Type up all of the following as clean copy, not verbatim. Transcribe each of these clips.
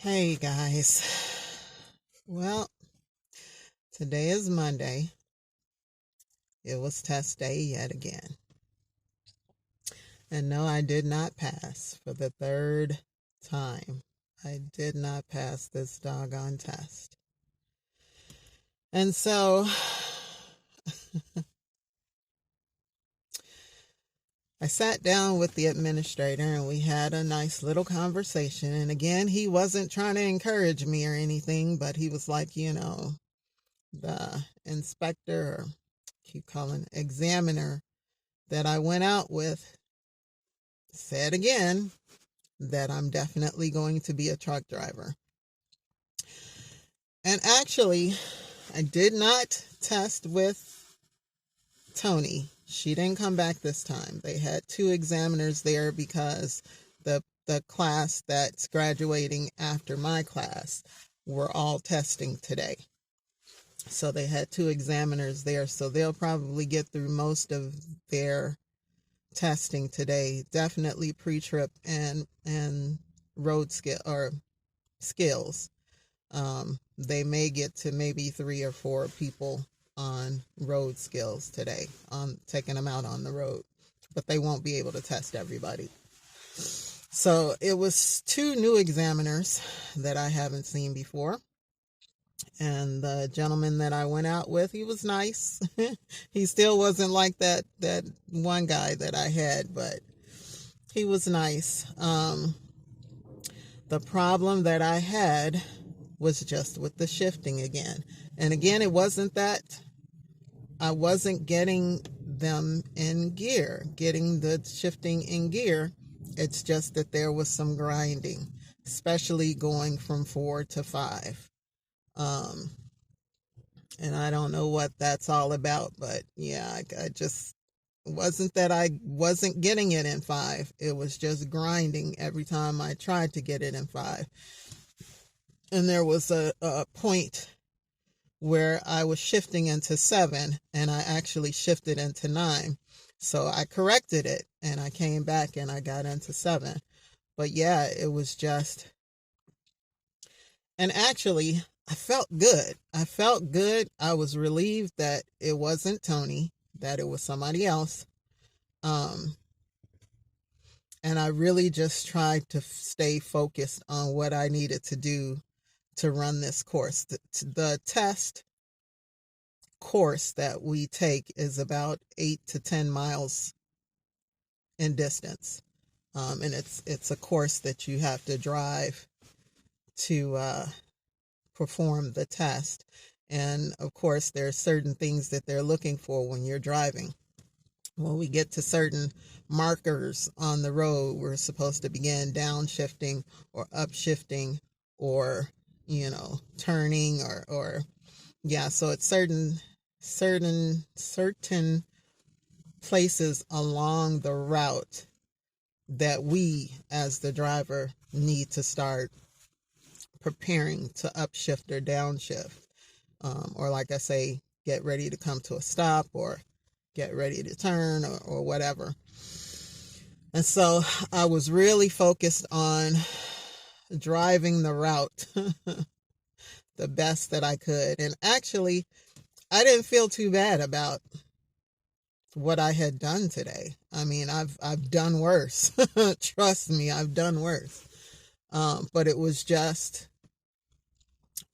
Hey guys. Well, today is Monday. It was test day yet again. And no, I did not pass for the third time. I did not pass this doggone test. And so I sat down with the administrator and we had a nice little conversation. And again, he wasn't trying to encourage me or anything, but he was like, the inspector, or keep calling examiner that I went out with said again that I'm definitely going to be a truck driver. And actually, I did not test with Tony. She didn't come back this time. They had two examiners there because the class that's graduating after my class were all testing today. So they had two examiners there. So they'll probably get through most of their testing today. Definitely pre-trip and road skill or skills. They may get to maybe 3 or 4 people on road skills today, on taking them out on the road, but they won't be able to test everybody. So it was 2 new examiners that I haven't seen before. And the gentleman that I went out with, he was nice. He still wasn't like that one guy that I had, but he was nice. The problem that I had was just with the shifting again. And again, it wasn't that I wasn't getting them in gear, getting the shifting in gear. It's just that there was some grinding, especially going from 4 to 5. And I don't know what that's all about, but yeah, I just wasn't that I wasn't getting it in 5. It was just grinding every time I tried to get it in 5. And there was a point where I was shifting into 7 and I actually shifted into 9. So I corrected it and I came back and I got into 7. But yeah, it was just, and actually I felt good. I felt good. I was relieved that it wasn't Tony, that it was somebody else. And I really just tried to stay focused on what I needed to do to run this course. The test course that we take is about 8 to 10 miles in distance. And it's a course that you have to drive to perform the test. And of course, there are certain things that they're looking for when you're driving. When we get to certain markers on the road, we're supposed to begin downshifting or upshifting or, turning or yeah. So it's certain places along the route that we as the driver need to start preparing to upshift or downshift, or like I say, get ready to come to a stop or get ready to turn or whatever. And so I was really focused on driving the route the best that I could. And actually, I didn't feel too bad about what I had done today. I mean, I've done worse. Trust me, I've done worse. But it was just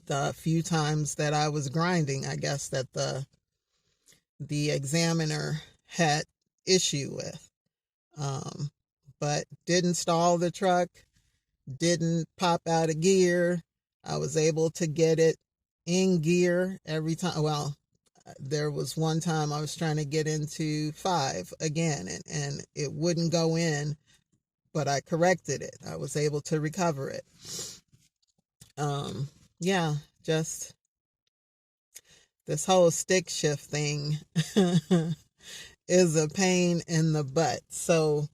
the few times that I was grinding, I guess, that the examiner had issue with. But didn't stall the truck, didn't pop out of gear. I was able to get it in gear every time. Well, there was one time I was trying to get into 5 again, and it wouldn't go in, but I corrected it. I was able to recover it. Yeah, just this whole stick shift thing is a pain in the butt. So,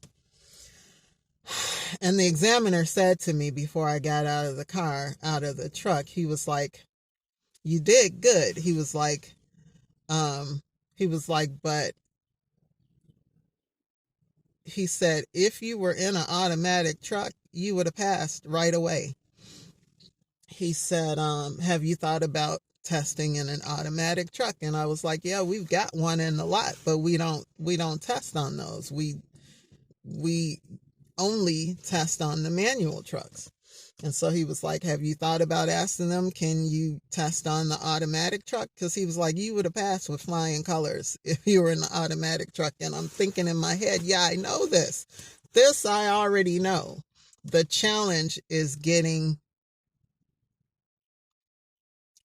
and the examiner said to me before I got out of the truck, he was like, "You did good." He was like, but he said, if you were in an automatic truck, you would have passed right away. he said, have you thought about testing in an automatic truck? And I was like, yeah, we've got one in the lot, but we don't test on those. We only test on the manual trucks. And so he was like, have you thought about asking them, can you test on the automatic truck? Because he was like, you would have passed with flying colors if you were in the automatic truck. And I'm thinking in my head, yeah, I know this. This I already know. The challenge is getting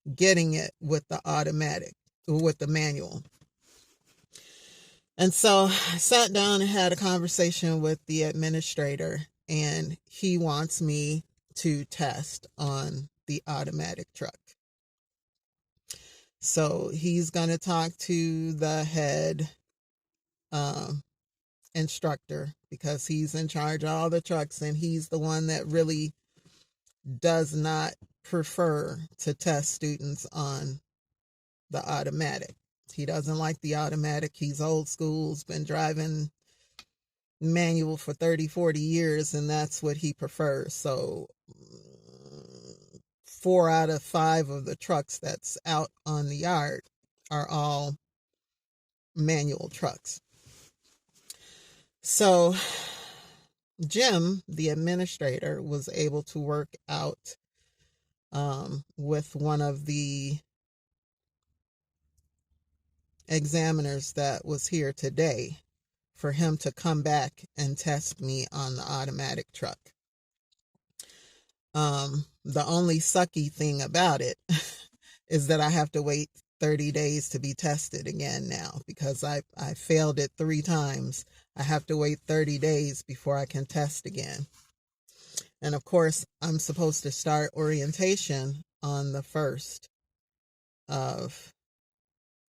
it with the automatic, with the manual. And so I sat down and had a conversation with the administrator, and he wants me to test on the automatic truck. So he's going to talk to the head instructor, because he's in charge of all the trucks, and he's the one that really does not prefer to test students on the automatic. He doesn't like the automatic. He's old school, has been driving manual for 30, 40 years, and that's what he prefers. So 4 out of 5 of the trucks that's out on the yard are all manual trucks. So Jim, the administrator, was able to work out with one of the examiners that was here today for him to come back and test me on the automatic truck. The only sucky thing about it is that I have to wait 30 days to be tested again now, because I failed it 3 times. I have to wait 30 days before I can test again. And of course, I'm supposed to start orientation on the 1st of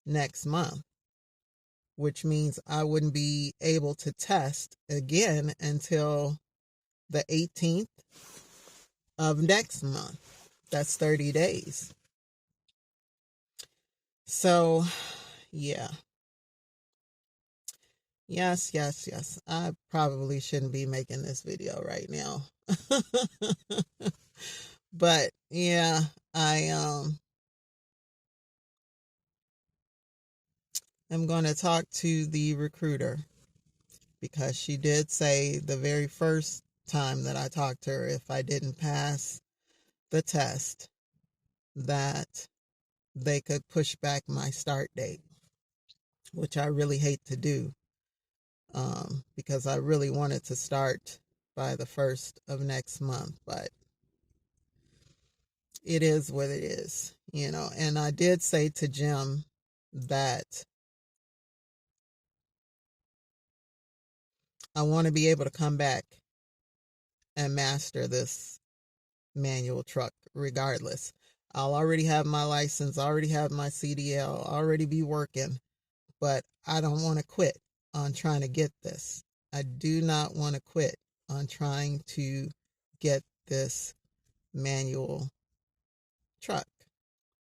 next month, which means I wouldn't be able to test again until the 18th of next month. That's 30 days. So, yeah. Yes. I probably shouldn't be making this video right now. But yeah, I'm going to talk to the recruiter, because she did say the very first time that I talked to her, if I didn't pass the test, that they could push back my start date, which I really hate to do, because I really wanted to start by the 1st of next month, but it is what it is, and I did say to Jim that I want to be able to come back and master this manual truck regardless. I'll already have my license, already have my CDL, already be working, but I don't want to quit on trying to get this. I do not want to quit on trying to get this manual truck,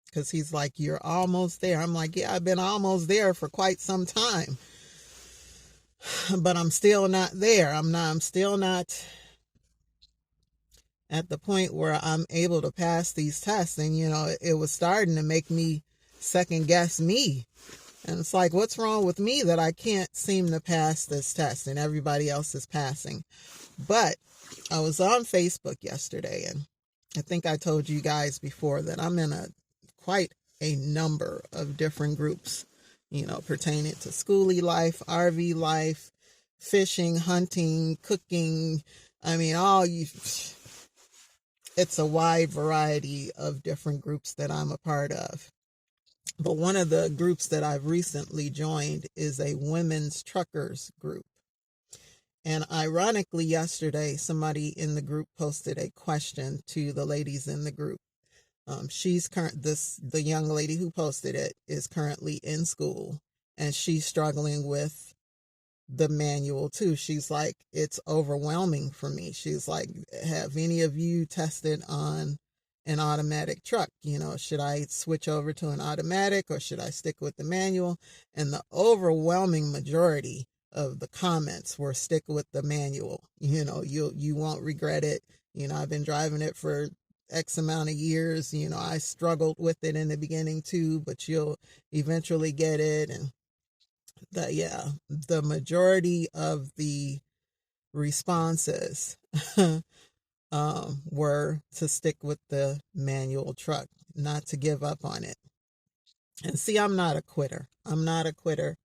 because he's like, you're almost there. I'm like, yeah, I've been almost there for quite some time, but I'm still not there. I'm still not at the point where I'm able to pass these tests. And, it was starting to make me second guess me. And it's like, what's wrong with me that I can't seem to pass this test and everybody else is passing? But I was on Facebook yesterday, and I think I told you guys before that I'm in quite a number of different groups, pertaining to schoolie life, RV life, fishing, hunting, cooking. I mean, it's a wide variety of different groups that I'm a part of. But one of the groups that I've recently joined is a women's truckers group. And ironically, yesterday, somebody in the group posted a question to the ladies in the group. The young lady who posted it is currently in school, and she's struggling with the manual too. She's like, it's overwhelming for me. She's like, have any of you tested on an automatic truck? Should I switch over to an automatic, or should I stick with the manual? And the overwhelming majority of the comments were stick with the manual. You won't regret it. I've been driving it for X amount of years. You know, I struggled with it in the beginning too, but you'll eventually get it. And the majority of the responses were to stick with the manual truck, not to give up on it. And see, I'm not a quitter. I'm not a quitter.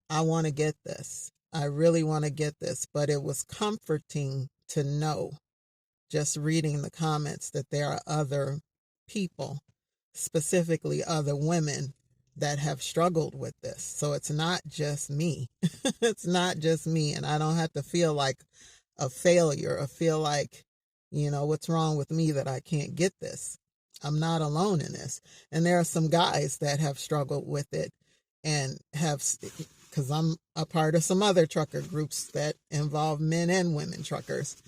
I want to get this. I really want to get this. But it was comforting to know, just reading the comments, that there are other people, specifically other women, that have struggled with this. So it's not just me. It's not just me. And I don't have to feel like a failure or feel like, what's wrong with me that I can't get this. I'm not alone in this. And there are some guys that have struggled with it and have, because I'm a part of some other trucker groups that involve men and women truckers.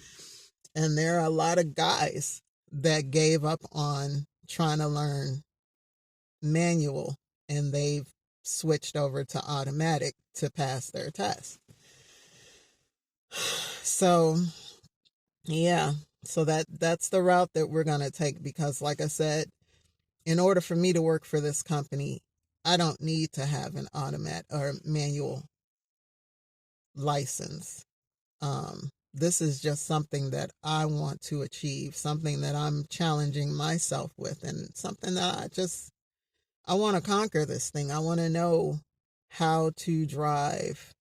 And there are a lot of guys that gave up on trying to learn manual, and they've switched over to automatic to pass their test. So, yeah. So that's the route that we're going to take, because like I said, in order for me to work for this company, I don't need to have an automatic or manual license. This is just something that I want to achieve, something that I'm challenging myself with, and something that I want to conquer this thing. I want to know how to drive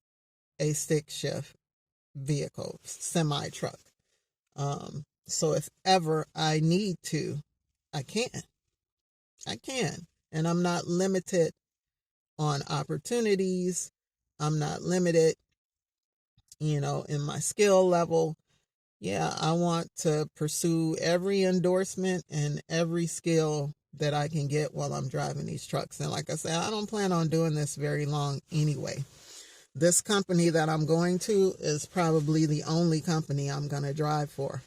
a stick shift vehicle, semi truck. So if ever I need to, I can. And I'm not limited on opportunities. I'm not limited, in my skill level. Yeah, I want to pursue every endorsement and every skill that I can get while I'm driving these trucks. And like I said, I don't plan on doing this very long anyway. This company that I'm going to is probably the only company I'm going to drive for.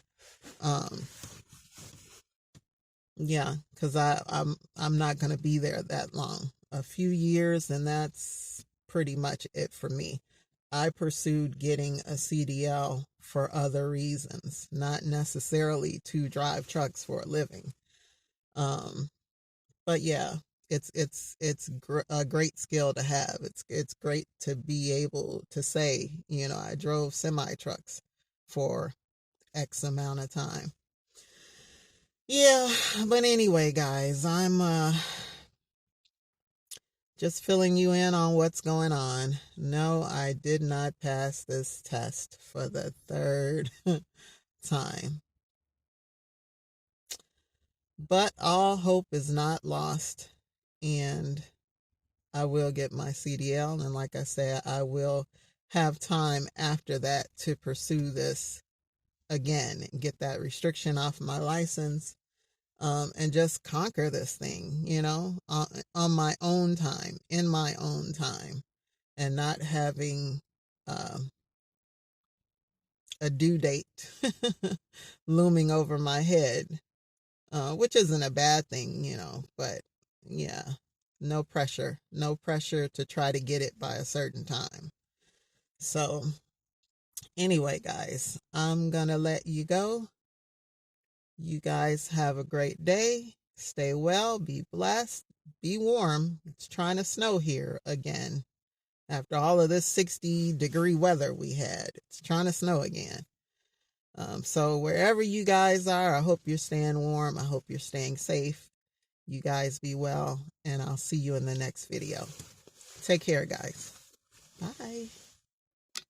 Because I'm not going to be there that long. A few years, and that's pretty much it for me. I pursued getting a CDL for other reasons, not necessarily to drive trucks for a living. But yeah, it's a great skill to have. It's great to be able to say, I drove semi trucks for X amount of time. Yeah, but anyway, guys, I'm just filling you in on what's going on. No, I did not pass this test for the third time. But all hope is not lost, and I will get my CDL. And like I said, I will have time after that to pursue this again and get that restriction off my license, and just conquer this thing, on my own time, in my own time, and not having a due date looming over my head, which isn't a bad thing, but yeah, no pressure to try to get it by a certain time. So anyway, guys, I'm gonna let you go. You guys have a great day. Stay well, be blessed, be warm. It's trying to snow here again. After all of this 60-degree weather we had, it's trying to snow again. So wherever you guys are, I hope you're staying warm. I hope you're staying safe. You guys be well, and I'll see you in the next video. Take care, guys. Bye.